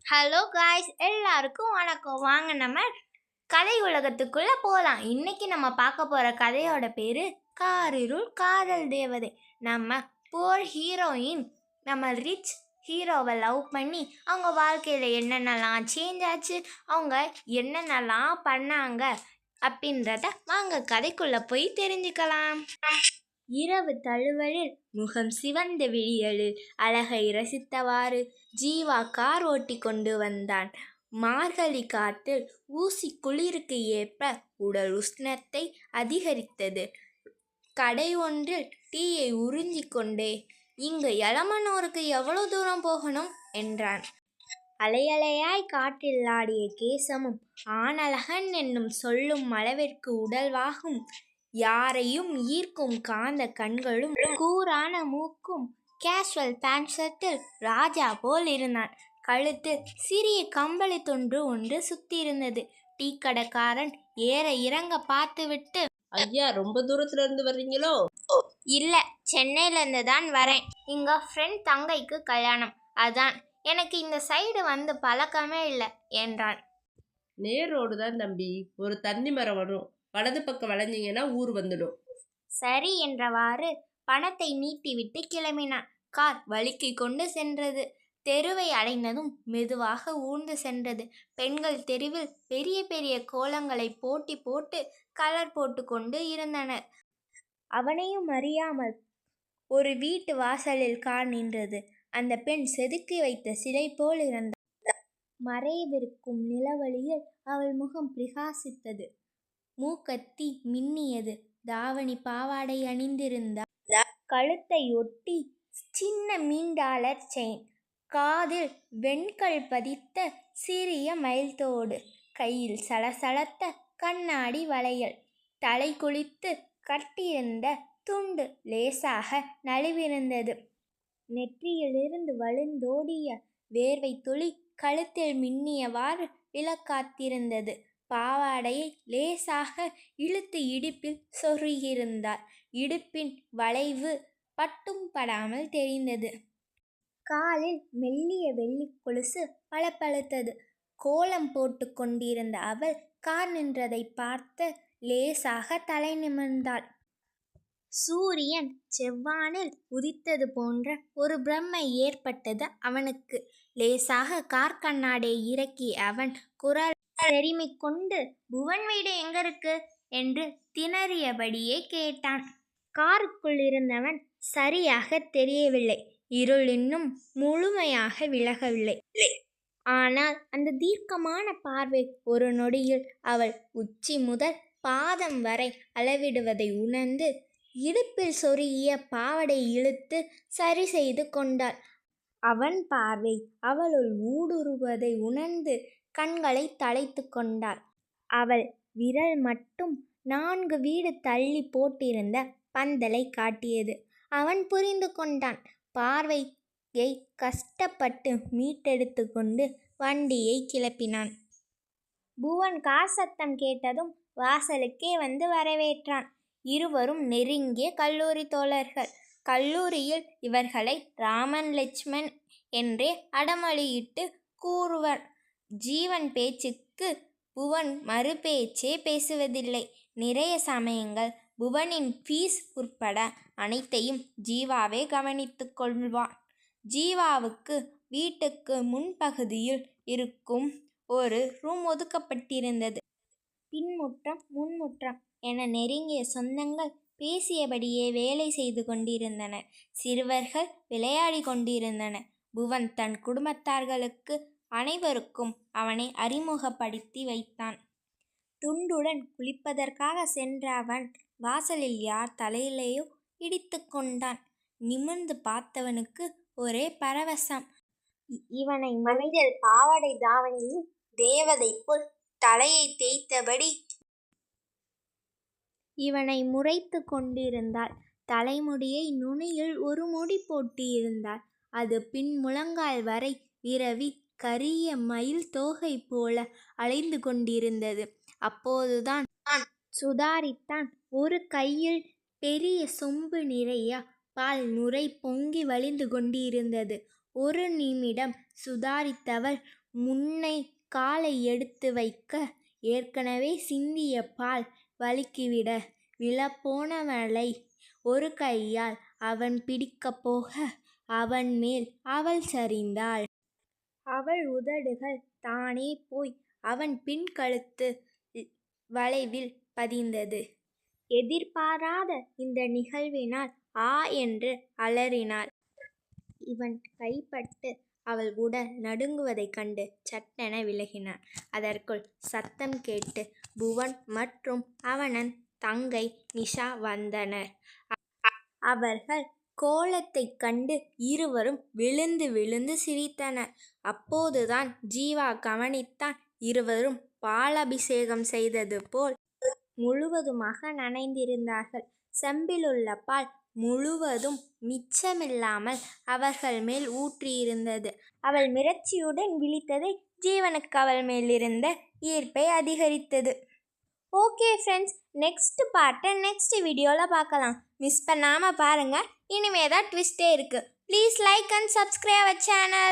Hello guys, எல்லாருக்கும் வணக்கம். வாங்க நம்ம கதை உலகத்துக்குள்ள போகலாம். இன்னைக்கு நம்ம பார்க்க போற கதையோட பேரு காரிருள் காதல் தேவதை. நம்ம புவர் ஹீரோயின் நம்ம ரிச் ஹீரோவை லவ் பண்ணி அவங்க வாழ்க்கையில் என்னென்னலாம் சேஞ்ச் ஆச்சு, அவங்க என்னென்னலாம் பண்ணாங்க அப்படின்றத வாங்க கதைக்குள்ள போய் தெரிஞ்சுக்கலாம். இரவு தழுவலில் முகம் சிவந்த விழிகளில் அழகை ரசித்தவாறு ஜீவா கார் ஓட்டி கொண்டு வந்தான். மார்கழி காற்றில் ஊசி குளிருக்கு ஏற்ப உடல் உஷ்ணத்தை அதிகரித்தது. கடை ஒன்றில் டீயை உறிஞ்சிக் கொண்டே, இங்கு எலமனூருக்கு எவ்வளவு தூரம் போகணும் என்றான். அலையலையாய் காற்றில் ஆடிய கேசமும் ஆனழகன் என்னும் சொல்லும் அளவிற்கு உடல்வாகும், யாரையும் ஈர்க்கும் காந்த கண்களும் கூரான மூக்கும் கேஷுவல் பேண்ட் ஷர்ட்டில் ராஜா போல் இருந்தான். கழுத்தில் சிறிய கம்பளி தொன்று ஒன்று சுத்தியிருந்தது. டீ கடைக்காரன் ஏற இறங்க பார்த்துவிட்டு, ஐயா, ரொம்ப தூரத்துல இருந்து வர்றீங்களோ? இல்ல, சென்னையில இருந்து தான் வரேன். இங்க ஃப்ரெண்ட் தங்கைக்கு கல்யாணம், அதான் எனக்கு இந்த சைடு வந்து பழக்கமே இல்லை என்றான். நேர் ரோடு தான் தம்பி, ஒரு தண்ணி மரம் வரும், வலது பக்கம் வளைஞ்சிங்கன்னா ஊர் வந்துடும். சரி என்றவாறு பணத்தை நீட்டிவிட்டு கிளம்பினான். கார் வழுக்கி கொண்டு சென்றது. தெருவை அடைந்ததும் மெதுவாக ஊர்ந்து சென்றது. பெண்கள் தெருவில் பெரிய பெரிய கோலங்களை போட்டி போட்டு கலர் போட்டு கொண்டு இருந்தனர். அவனையும் அறியாமல் ஒரு வீட்டு வாசலில் கார் நின்றது. அந்த பெண் செதுக்கி வைத்த சிலை போல் இருந்தாள். மறைவிருக்கும் நிலவழியில் அவள் முகம் பிரகாசித்தது. மூக்கத்தி மின்னியது. தாவணி பாவாடை அணிந்திருந்தாள். கழுத்தை ஒட்டி சின்ன மீண்டாளர் செயின், காதில் வெண்கல் பதித்த சிறிய மயில் தோடு, கையில் சலசலத்த கண்ணாடி வளையல், தலை குளித்து கட்டியிருந்த துண்டு லேசாக நழுவிருந்தது. நெற்றியிலிருந்து வழிந்தோடிய வேர்வை துளி கழுத்தில் மின்னியவாறு விளக்காத்திருந்தது. பாவாடையை லேசாக இழுத்து இடுப்பில் சொருகியிருந்தார். இடுப்பின் வளைவு பட்டும் படாமல் தெரிந்தது. காலில் மெல்லிய வெள்ளி கொலுசு பளபளத்தது. கோலம் போட்டு கொண்டிருந்த அவள் கார் நின்றதை பார்த்து லேசாக தலை நிமிர்ந்தாள். சூரியன் செவ்வானில் உதித்தது போன்ற ஒரு பிரம்மை ஏற்பட்டது அவனுக்கு. லேசாக கார் கண்ணாடியை இறக்கி அவன் குரல் செருமிக் கொண்டு, புவன் வீடு எங்க இருக்கு என்று திணறியபடியே கேட்டான். காருக்குள் இருந்தவன் சரியாக தெரியவில்லை. இருள் இன்னும் முழுமையாக விலகவில்லை. ஆனால் அந்த தீர்க்கமான பார்வை ஒரு நொடியில் அவள் உச்சி முதல் பாதம் வரை அளவிடுவதை உணர்ந்து, இடுப்பில் சொருகிய பாவடை இழுத்து சரி செய்து கொண்டாள். அவன் பார்வை அவளுள் ஊடுருவதை உணர்ந்து கண்களை தலைத்து கொண்டாள். அவள் விரல் மட்டும் 4 வீடு தள்ளி போட்டிருந்த பந்தலை காட்டியது. அவன் புரிந்து கொண்டான். பார்வையை கஷ்டப்பட்டு மீட்டெடுத்து கொண்டு வண்டியை கிளப்பினான். புவன் கார் சத்தம் கேட்டதும் வாசலுக்கே வந்து வரவேற்றான். இருவரும் நெருங்கிய கல்லூரி தோழர்கள். கல்லூரியில் இவர்களை ராமன் லட்சுமண் என்றே அடமொழியிட்டு கூறுவர். ஜீவன் பேச்சுக்கு புவன் மறுபேச்சே பேசுவதில்லை. நிறைய சமயங்கள் புவனின் ஃபீஸ் உட்பட அனைத்தையும் ஜீவாவே கவனித்து கொள்வான். ஜீவாவுக்கு வீட்டுக்கு முன்பகுதியில் இருக்கும் ஒரு ரூம் ஒதுக்கப்பட்டிருந்தது. பின்முற்றம் முன்முற்றம் என நெருங்கிய சொந்தங்கள் பேசியபடியே வேலை செய்து கொண்டிருந்தனர். சிறுவர்கள் விளையாடி கொண்டிருந்தனர். புவன் தன் குடும்பத்தார்களுக்கு அனைவருக்கும் அவனை அறிமுகப்படுத்தி வைத்தான். துண்டுடன் குளிப்பதற்காக சென்ற அவன் வாசலில் யார் தலையிலேயோ இடித்து கொண்டான். நிமிர்ந்து பார்த்தவனுக்கு ஒரே பரவசம். இவனை மனிதர் பாவாடை தாவணியில் தேவதை போல் தலையை தேய்த்தபடி இவனை முறைத்து கொண்டிருந்தாள். தலைமுடியை நுனியில் ஒரு முடி போட்டு இருந்தாள். அது பின் முழங்கால் வரை விரவி கரிய மயில் தோகை போல அலைந்து கொண்டிருந்தது. அப்போதுதான் சுதாரித்தான். ஒரு கையில் பெரிய சொம்பு நிறைய பால் நுரை பொங்கி வழிந்து கொண்டிருந்தது. ஒரு நிமிடம் சுதாரித்தவள் முன்னை காலை எடுத்து வைக்க ஏற்கனவே சிந்திய பால் வழுக்கிவிட விழப்போனவளை ஒரு கையால் அவன் பிடிக்கப் போக அவன் மேல் அவள் சரிந்தாள். அவள் உதடுகள் தானே போய் அவன் பின்கழுத்து வளைவில் பதிந்தது. எதிர்பாராத இந்த நிகழ்வினால் ஆ என்று அலறினாள். இவன் கைப்பட்டு அவள் உடல் நடுங்குவதைக் கண்டு சட்டென விலகினான். அதற்குள் சத்தம் கேட்டு புவன் மற்றும் அவனன் தங்கை நிஷா வந்தனர். அவர்கள் கோலத்தைக் கண்டு இருவரும் விழுந்து விழுந்து சிரித்தனர். அப்போதுதான் ஜீவா கவனித்தான். இருவரும் பாலபிஷேகம் செய்தது போல் முழுவதுமாக நனைந்திருந்தார்கள். செம்பிலுள்ள பால் முழுவதும் மிச்சமில்லாமல் அவர்கள் மேல் ஊற்றியிருந்தது. அவள் மிரட்சியுடன் விழித்ததை ஜீவனுக்கு அவள் மேலிருந்த ஈர்ப்பை அதிகரித்தது. ஓகே ஃப்ரெண்ட்ஸ், நெக்ஸ்ட் பார்ட்டை நெக்ஸ்ட் வீடியோவில் பார்க்கலாம். மிஸ் பண்ணாமல் பாருங்கள். இனிமே தான் ட்விஸ்டே இருக்குது. Please like and subscribe our channel.